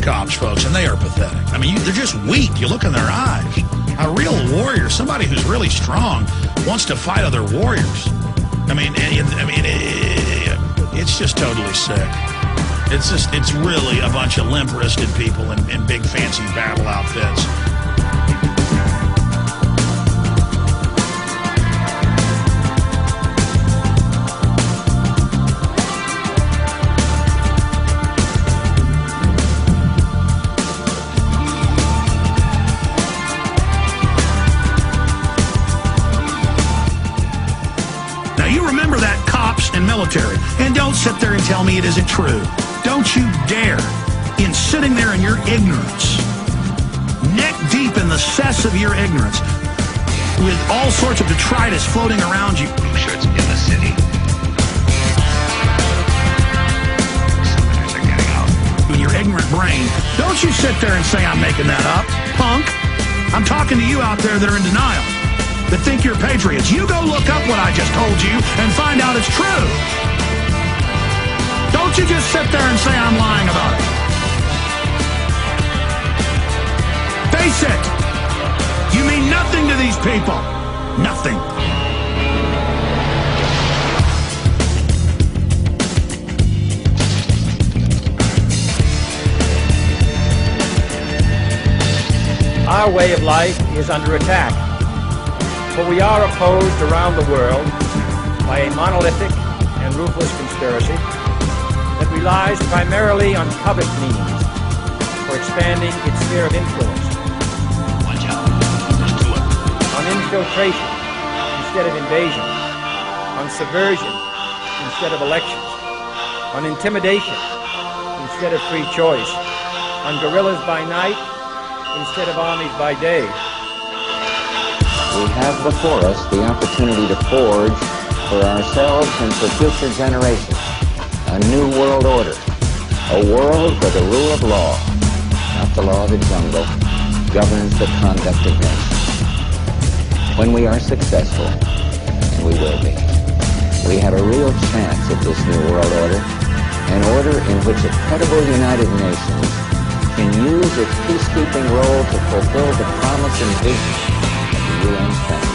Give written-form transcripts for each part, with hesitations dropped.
cops, folks, and they are pathetic. I mean, they're just weak. You look in their eyes. A real warrior, somebody who's really strong, wants to fight other warriors. It's just totally sick. It's really a bunch of limp-wristed people in big fancy battle outfits. Now you remember that, cops and military, and don't sit there and tell me it isn't true. Don't you dare, in sitting there in your ignorance, neck deep in the cess of your ignorance, with all sorts of detritus floating around you. Blue shirts in the city. Southerners are getting out. In your ignorant brain, don't you sit there and say I'm making that up, punk. I'm talking to you out there that are in denial, that think you're patriots. You go look up what I just told you and find out it's true. Don't you just sit there and say I'm lying about it. Face it. You mean nothing to these people. Nothing. Our way of life is under attack, but we are opposed around the world by a monolithic and ruthless conspiracy that relies primarily on covert means for expanding its sphere of influence. Watch out. There's two of them. On infiltration instead of invasion, on subversion instead of elections, on intimidation instead of free choice, on guerrillas by night instead of armies by day. We have before us the opportunity to forge for ourselves and for future generations a new world order, a world where the rule of law, not the law of the jungle, governs the conduct of nations. When we are successful, and we will be, we have a real chance at this new world order, an order in which a credible United Nations can use its peacekeeping role to fulfill the promise and vision of the UN standards.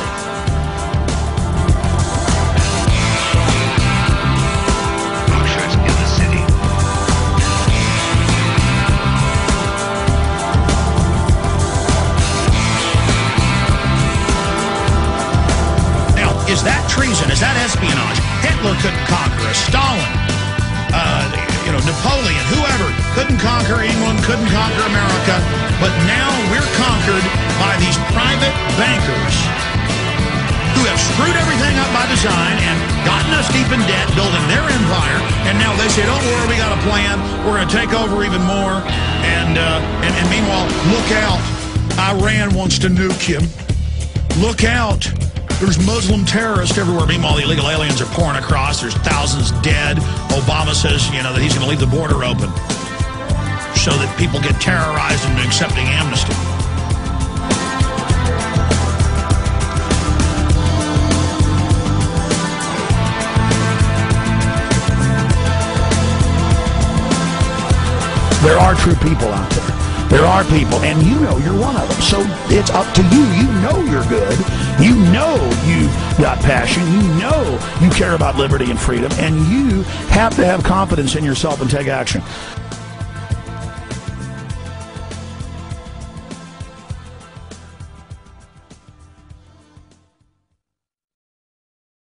Is that treason? Is that espionage? Hitler couldn't conquer us. Stalin, Napoleon, whoever couldn't conquer England, couldn't conquer America. But now we're conquered by these private bankers who have screwed everything up by design and gotten us deep in debt, building their empire. And now they say, don't worry, we got a plan. We're going to take over even more. And meanwhile, look out. Iran wants to nuke you. Look out. There's Muslim terrorists everywhere. Meanwhile, the illegal aliens are pouring across. There's thousands dead. Obama says, that he's going to leave the border open so that people get terrorized into accepting amnesty. There are true people out there. There are people, and you're one of them. So it's up to you. You know you're good. You know you've got passion. You know you care about liberty and freedom. And you have to have confidence in yourself and take action.